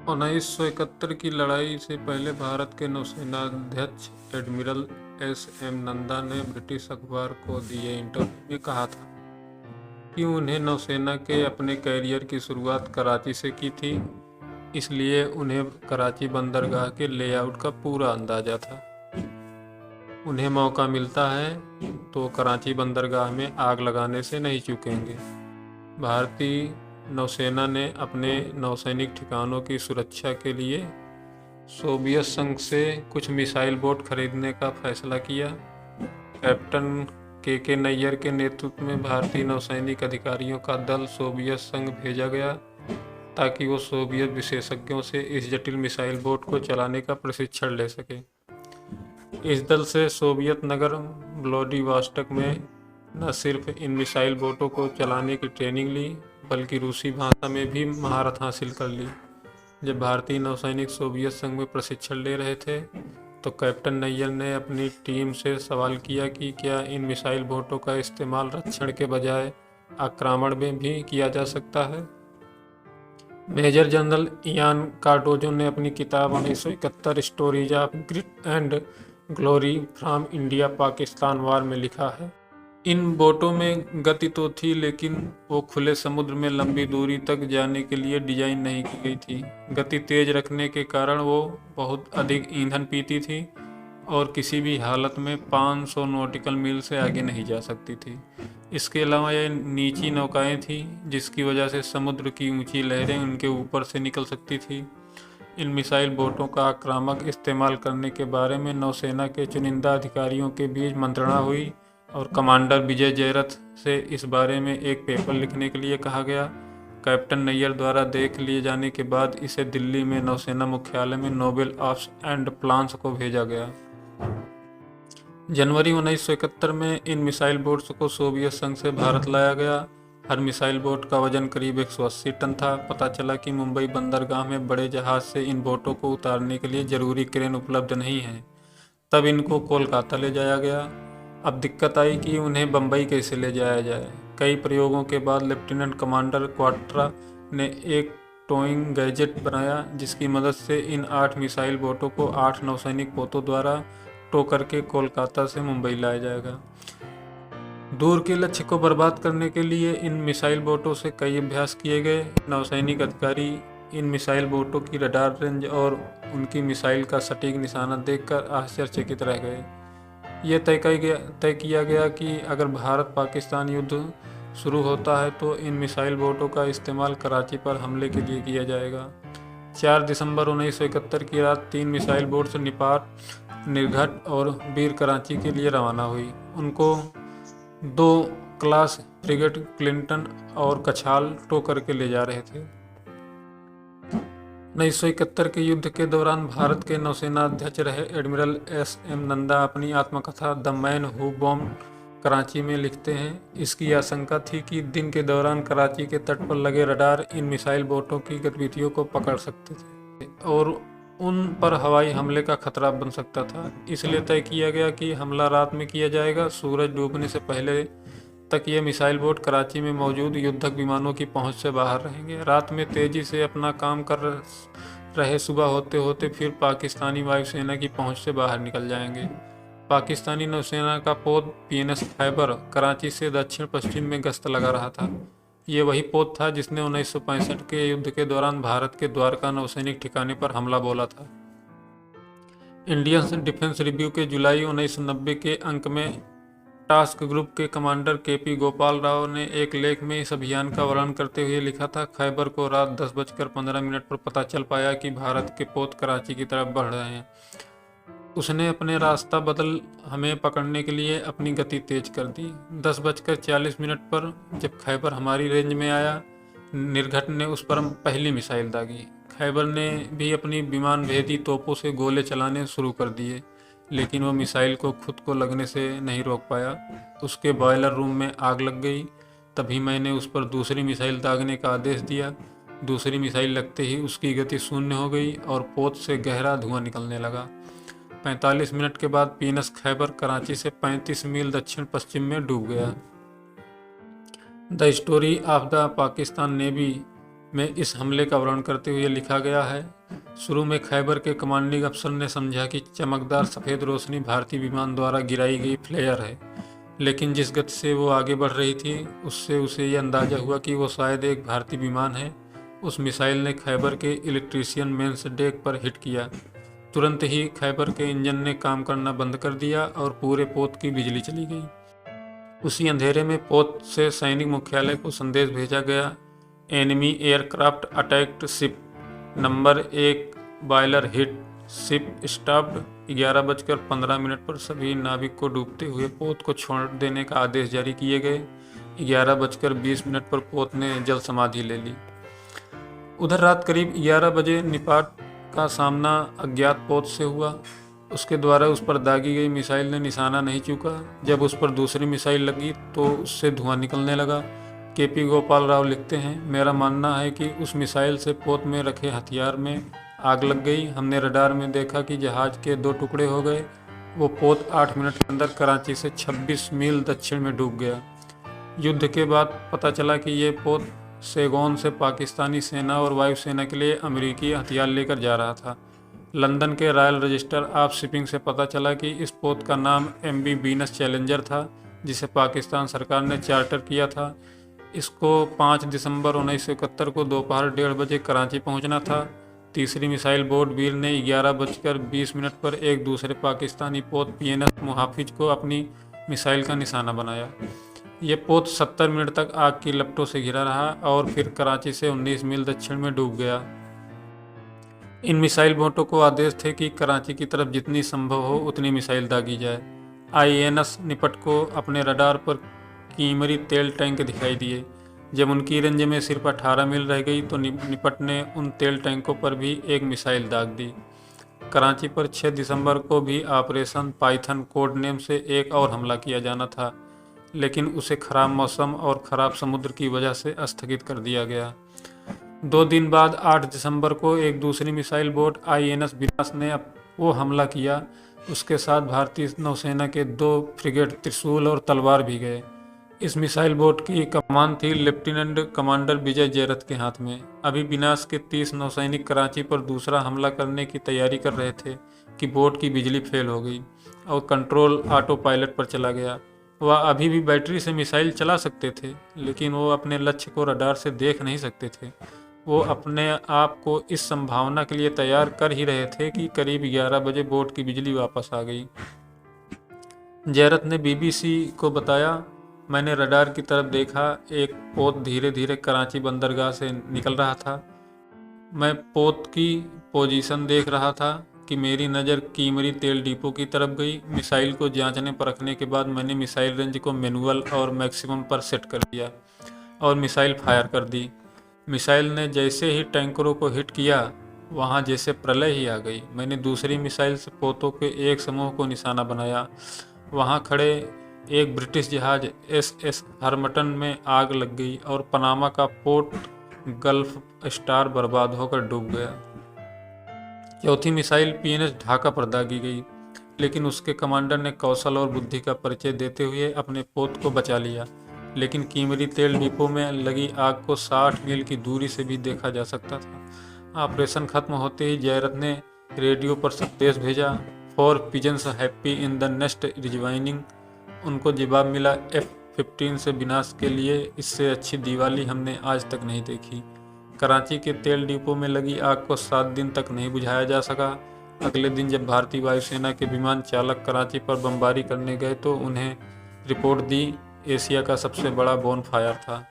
1971 की लड़ाई से पहले भारत के नौसेनाध्यक्ष एडमिरल एस.एम. नंदा ने ब्रिटिश अखबार को दिए इंटरव्यू में कहा था कि उन्हें नौसेना के अपने कैरियर की शुरुआत कराची से की थी, इसलिए उन्हें कराची बंदरगाह के लेआउट का पूरा अंदाजा था। उन्हें मौका मिलता है तो कराची बंदरगाह में आग लगाने से नहीं चूकेंगे। भारतीय नौसेना ने अपने नौसैनिक ठिकानों की सुरक्षा के लिए सोवियत संघ से कुछ मिसाइल बोट खरीदने का फैसला किया। कैप्टन के नैयर के नेतृत्व में भारतीय नौसैनिक अधिकारियों का दल सोवियत संघ भेजा गया ताकि वो सोवियत विशेषज्ञों से इस जटिल मिसाइल बोट को चलाने का प्रशिक्षण ले सके। इस दल से सोवियत नगर व्लादिवोस्टोक में न सिर्फ इन मिसाइल बोटों को चलाने की ट्रेनिंग ली, बल्कि रूसी भाषा में भी महारत हासिल कर ली। जब भारतीय नौसैनिक सोवियत संघ में प्रशिक्षण ले रहे थे तो कैप्टन नैयर ने अपनी टीम से सवाल किया कि क्या इन मिसाइल बोटों का इस्तेमाल रक्षण के बजाय आक्रमण में भी किया जा सकता है। मेजर जनरल इयान कार्डोजो ने अपनी किताब 1971 stories of grit and glory from India Pakistan war में लिखा है, इन बोटों में गति तो थी, लेकिन वो खुले समुद्र में लंबी दूरी तक जाने के लिए डिजाइन नहीं की गई थी। गति तेज रखने के कारण वो बहुत अधिक ईंधन पीती थी और किसी भी हालत में 500 नॉटिकल मील से आगे नहीं जा सकती थी। इसके अलावा ये नीची नौकाएं थीं, जिसकी वजह से समुद्र की ऊंची लहरें उनके ऊपर से निकल सकती थी। इन मिसाइल बोटों का आक्रामक इस्तेमाल करने के बारे में नौसेना के चुनिंदा अधिकारियों के बीच मंत्रणा हुई और कमांडर विजय जयरथ से इस बारे में एक पेपर लिखने के लिए कहा गया। कैप्टन नैयर द्वारा देख लिए जाने के बाद इसे दिल्ली में नौसेना मुख्यालय में नोबेल आर्ट्स एंड प्लान्स को भेजा गया। जनवरी 1971 में इन मिसाइल बोट्स को सोवियत संघ से भारत लाया गया। हर मिसाइल बोट का वजन करीब 180 टन था। पता चला कि मुंबई बंदरगाह में बड़े जहाज से इन बोटों को उतारने के लिए जरूरी क्रेन उपलब्ध नहीं है। तब इनको कोलकाता ले जाया गया। अब दिक्कत आई कि उन्हें बम्बई कैसे ले जाया जाए। कई प्रयोगों के बाद लेफ्टिनेंट कमांडर क्वाट्रा ने एक टोइंग गैजेट बनाया, जिसकी मदद से इन 8 मिसाइल बोटों को 8 नौसैनिक पोतों द्वारा टो करके कोलकाता से मुंबई लाया जाएगा। दूर के लक्ष्य को बर्बाद करने के लिए इन मिसाइल बोटों से कई अभ्यास किए गए। नौसैनिक अधिकारी इन मिसाइल बोटों की रडार रेंज और उनकी मिसाइल का सटीक निशाना देखकर आश्चर्यचकित रह गए। यह तय किया गया कि अगर भारत पाकिस्तान युद्ध शुरू होता है तो इन मिसाइल बोटों का इस्तेमाल कराची पर हमले के लिए किया जाएगा। 4 दिसंबर 1971 की रात 3 मिसाइल बोट्स निपाट, निर्घट और वीर कराची के लिए रवाना हुई। उनको 2 क्लास फ्रिगेट क्लिंटन और कछाल टो करके ले जा रहे थे। 1971 के युद्ध के दौरान भारत के नौसेना अध्यक्ष रहे एडमिरल एस.एम. नंदा अपनी आत्मकथा the man who bomb Karachi में लिखते हैं, इसकी आशंका थी कि दिन के दौरान कराची के तट पर लगे रडार इन मिसाइल बोटों की गतिविधियों को पकड़ सकते थे और उन पर हवाई हमले का खतरा बन सकता था। इसलिए तय किया गया कि हमला रात में किया जाएगा। सूरज डूबने से पहले तक ये मिसाइल बोट कराची में मौजूद युद्धक विमानों की पहुंच से बाहर रहेंगे। रात में तेजी से अपना काम कर रहे सुबह होते होते फिर पाकिस्तानी वायुसेना की पहुंच से बाहर निकल जाएंगे। पाकिस्तानी नौसेना का पोत पीएनएस खैबर कराची से दक्षिण पश्चिम में गश्त लगा रहा था। ये वही पोत था जिसने 1965 के युद्ध के दौरान भारत के द्वारका नौसैनिक ठिकाने पर हमला बोला था। इंडियन डिफेंस रिव्यू के जुलाई 1990 के अंक में टास्क ग्रुप के कमांडर के.पी. गोपाल राव ने एक लेख में इस अभियान का वर्णन करते हुए लिखा था, खैबर को रात 10:15 पर पता चल पाया कि भारत के पोत कराची की तरफ बढ़ रहे हैं। उसने अपने रास्ता बदल हमें पकड़ने के लिए अपनी गति तेज कर दी। 10:40 पर जब खैबर हमारी रेंज में आया, निर्घट ने उस पर पहली मिसाइल दागी। खैबर ने भी अपनी विमान भेदी तोपों से गोले चलाने शुरू कर दिए, लेकिन वो मिसाइल को खुद को लगने से नहीं रोक पाया। उसके बॉयलर रूम में आग लग गई। तभी मैंने उस पर दूसरी मिसाइल दागने का आदेश दिया। दूसरी मिसाइल लगते ही उसकी गति शून्य हो गई और पोत से गहरा धुआं निकलने लगा। 45 मिनट के बाद पीएनएस खैबर कराची से 35 मील दक्षिण पश्चिम में डूब गया। The story of the Pakistan navy में इस हमले का वर्णन करते हुए लिखा गया है। शुरू में खैबर के कमांडिंग अफसर ने समझा कि चमकदार सफ़ेद रोशनी भारतीय विमान द्वारा गिराई गई फ्लेयर है, लेकिन जिस गति से वो आगे बढ़ रही थी उससे उसे ये अंदाज़ा हुआ कि वो शायद एक भारतीय विमान है। उस मिसाइल ने खैबर के इलेक्ट्रीशियन मेंस डेक पर हिट किया। तुरंत ही खैबर के इंजन ने काम करना बंद कर दिया और पूरे पोत की बिजली चली गई। उसी अंधेरे में पोत से सैनिक मुख्यालय को संदेश भेजा गया, enemy aircraft attacked ship, number 1 boiler hit, ship stopped. 11:15 पर सभी नाविक को डूबते हुए पोत को छोड़ देने का आदेश जारी किए गए। 11:20 पर पोत ने जल समाधि ले ली। उधर रात करीब 11 बजे निपाट का सामना अज्ञात पोत से हुआ। उसके द्वारा उस पर दागी गई मिसाइल ने निशाना नहीं चूका। जब उस पर दूसरी मिसाइल लगी तो उससे धुआं निकलने लगा। केपी गोपाल राव लिखते हैं, मेरा मानना है कि उस मिसाइल से पोत में रखे हथियार में आग लग गई। हमने रडार में देखा कि जहाज के 2 टुकड़े हो गए। वो पोत 8 मिनट के अंदर कराची से 26 मील दक्षिण में डूब गया। युद्ध के बाद पता चला कि ये पोत सैगोन से पाकिस्तानी सेना और वायुसेना के लिए अमेरिकी हथियार लेकर जा रहा था। लंदन के रॉयल रजिस्टर ऑफ शिपिंग से पता चला कि इस पोत का नाम MV वीनस चैलेंजर था, जिसे पाकिस्तान सरकार ने चार्टर किया था। इसको 5 दिसंबर 1971 को दोपहर 1:30 बजे कराची पहुंचना था। तीसरी मिसाइल बोट वीर ने 11:20 पर एक दूसरे पाकिस्तानी पोत PNS मुहाफिज को अपनी मिसाइल का निशाना बनाया। ये पोत 70 मिनट तक आग की लपटों से घिरा रहा और फिर कराची से 19 मील दक्षिण में डूब गया। इन मिसाइल बोटों को आदेश थे कि कराची की तरफ जितनी संभव हो उतनी मिसाइल दागी जाए। INS निपट को अपने रडार पर कीमरी तेल टैंक दिखाई दिए। जब उनकी रेंज में सिर्फ 18 मील रह गई तो निपट ने उन तेल टैंकों पर भी एक मिसाइल दाग दी। कराची पर 6 दिसंबर को भी ऑपरेशन पाइथन कोड नेम से एक और हमला किया जाना था, लेकिन उसे खराब मौसम और खराब समुद्र की वजह से स्थगित कर दिया गया। 2 दिन बाद 8 दिसंबर को एक दूसरी मिसाइल बोट INS विनाश ने वो हमला किया। उसके साथ भारतीय नौसेना के 2 फ्रिगेट त्रिशूल और तलवार भी गए। इस मिसाइल बोट की कमान थी लेफ्टिनेंट कमांडर विजय जैरथ के हाथ में। अभी विनाश के 30 नौसैनिक कराची पर दूसरा हमला करने की तैयारी कर रहे थे कि बोट की बिजली फेल हो गई और कंट्रोल ऑटो पायलट पर चला गया। वह अभी भी बैटरी से मिसाइल चला सकते थे, लेकिन वो अपने लक्ष्य को रडार से देख नहीं सकते थे। वो अपने आप को इस संभावना के लिए तैयार कर ही रहे थे कि करीब 11 बजे बोट की बिजली वापस आ गई। जैरथ ने BBC को बताया, मैंने रडार की तरफ देखा, एक पोत धीरे धीरे कराची बंदरगाह से निकल रहा था। मैं पोत की पोजीशन देख रहा था कि मेरी नज़र कीमरी तेल डिपो की तरफ गई। मिसाइल को जांचने परखने के बाद मैंने मिसाइल रेंज को मैनुअल और मैक्सिमम पर सेट कर दिया और मिसाइल फायर कर दी। मिसाइल ने जैसे ही टैंकरों को हिट किया, वहाँ जैसे प्रलय ही आ गई। मैंने दूसरी मिसाइल से पोतों के एक समूह को निशाना बनाया। वहाँ खड़े एक ब्रिटिश जहाज SS हरमटन में आग लग गई और पनामा का पोर्ट गल्फ स्टार बर्बाद होकर डूब गया। चौथी मिसाइल PNS ढाका पर दागी गई, लेकिन उसके कमांडर ने कौशल और बुद्धि का परिचय देते हुए अपने पोत को बचा लिया। लेकिन कीमरी तेल डिपो में लगी आग को 60 मील की दूरी से भी देखा जा सकता था। ऑपरेशन खत्म होते ही जैरथ ने रेडियो पर संदेश भेजा, four pigeons happy in the nest rejoining. उनको जवाब मिला, F-15 से विनाश के लिए इससे अच्छी दिवाली हमने आज तक नहीं देखी। कराची के तेल डिपो में लगी आग को 7 दिन तक नहीं बुझाया जा सका। अगले दिन जब भारतीय वायुसेना के विमान चालक कराची पर बमबारी करने गए तो उन्हें रिपोर्ट दी, एशिया का सबसे बड़ा बोन फायर था।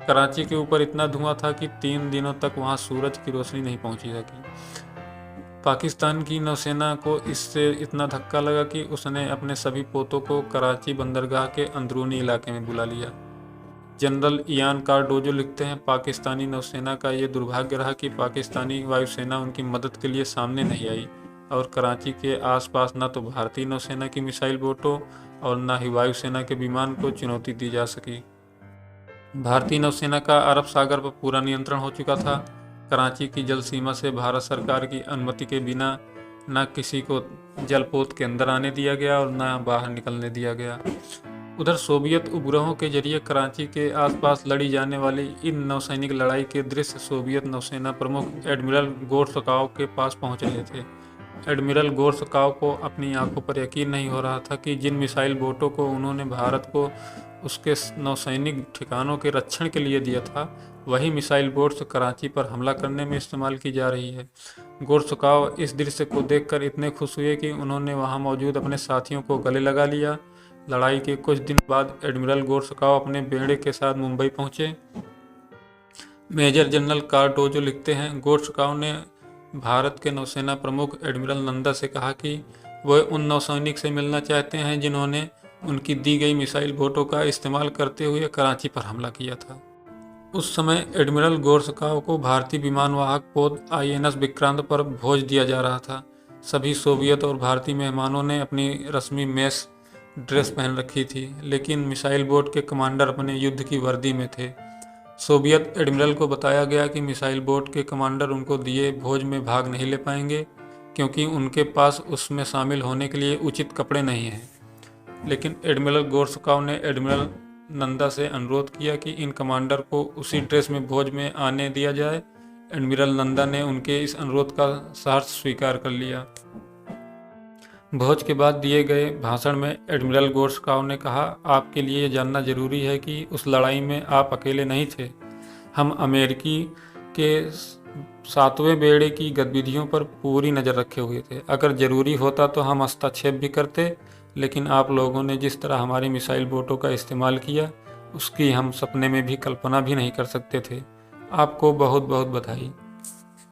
कराची के ऊपर इतना धुआं था कि 3 दिनों तक वहां सूरज की रोशनी नहीं पहुंची सकी। पाकिस्तान की नौसेना को इससे इतना धक्का लगा कि उसने अपने सभी पोतों को कराची बंदरगाह के अंदरूनी इलाके में बुला लिया। जनरल इयान कार्डोजो लिखते हैं, पाकिस्तानी नौसेना का ये दुर्भाग्य रहा कि पाकिस्तानी वायुसेना उनकी मदद के लिए सामने नहीं आई और कराची के आसपास न तो भारतीय नौसेना की मिसाइल बोटों और न ही वायुसेना के विमान को चुनौती दी जा सकी। भारतीय नौसेना का अरब सागर पर पूरा नियंत्रण हो चुका था। कराची की जल सीमा से भारत सरकार की अनुमति के बिना न किसी को जलपोत के अंदर आने दिया गया और न बाहर निकलने दिया गया। उधर सोवियत उपग्रहों के जरिए कराची के आसपास लड़ी जाने वाली इन नौसैनिक लड़ाई के दृश्य सोवियत नौसेना प्रमुख एडमिरल गोर्सकाव के पास पहुंच रहे थे। एडमिरल गोर्सकाव को अपनी आंखों पर यकीन नहीं हो रहा था कि जिन मिसाइल बोटों को उन्होंने भारत को उसके नौसैनिक ठिकानों के रक्षण के लिए दिया था, वही मिसाइल बोट्स कराची पर हमला करने में इस्तेमाल की जा रही है। गोर्सकाव इस दृश्य को देखकर इतने खुश हुए कि उन्होंने वहां मौजूद अपने साथियों को गले लगा लिया। लड़ाई के कुछ दिन बाद एडमिरल गोर्सकाव अपने बेड़े के साथ मुंबई पहुंचे। मेजर जनरल कार्डोजो लिखते हैं, गोर्सकाव ने भारत के नौसेना प्रमुख एडमिरल नंदा से कहा कि वह उन नौसैनिक से मिलना चाहते हैं जिन्होंने उनकी दी गई मिसाइल बोटों का इस्तेमाल करते हुए कराची पर हमला किया था। उस समय एडमिरल गोर्सकाव को भारतीय विमानवाहक पोत INS विक्रांत पर भोज दिया जा रहा था। सभी सोवियत और भारतीय मेहमानों ने अपनी रस्मी मेस ड्रेस पहन रखी थी, लेकिन मिसाइल बोट के कमांडर अपने युद्ध की वर्दी में थे। सोवियत एडमिरल को बताया गया कि मिसाइल बोट के कमांडर उनको दिए भोज में भाग नहीं ले पाएंगे क्योंकि उनके पास उसमें शामिल होने के लिए उचित कपड़े नहीं हैं। लेकिन एडमिरल गोर्सकाव ने एडमिरल नंदा से अनुरोध किया कि इन कमांडर को उसी ड्रेस में भोज में आने दिया जाए। एडमिरल नंदा ने उनके इस अनुरोध का सहर्ष स्वीकार कर लिया। भोज के बाद दिए गए भाषण में एडमिरल गोर्सकाव ने कहा, आपके लिए ये जानना जरूरी है कि उस लड़ाई में आप अकेले नहीं थे। हम अमेरिकी के 7वें बेड़े की गतिविधियों पर पूरी नज़र रखे हुए थे। अगर ज़रूरी होता तो हम हस्तक्षेप भी करते, लेकिन आप लोगों ने जिस तरह हमारी मिसाइल बोटों का इस्तेमाल किया उसकी हम सपने में भी कल्पना भी नहीं कर सकते थे। आपको बहुत बहुत बधाई।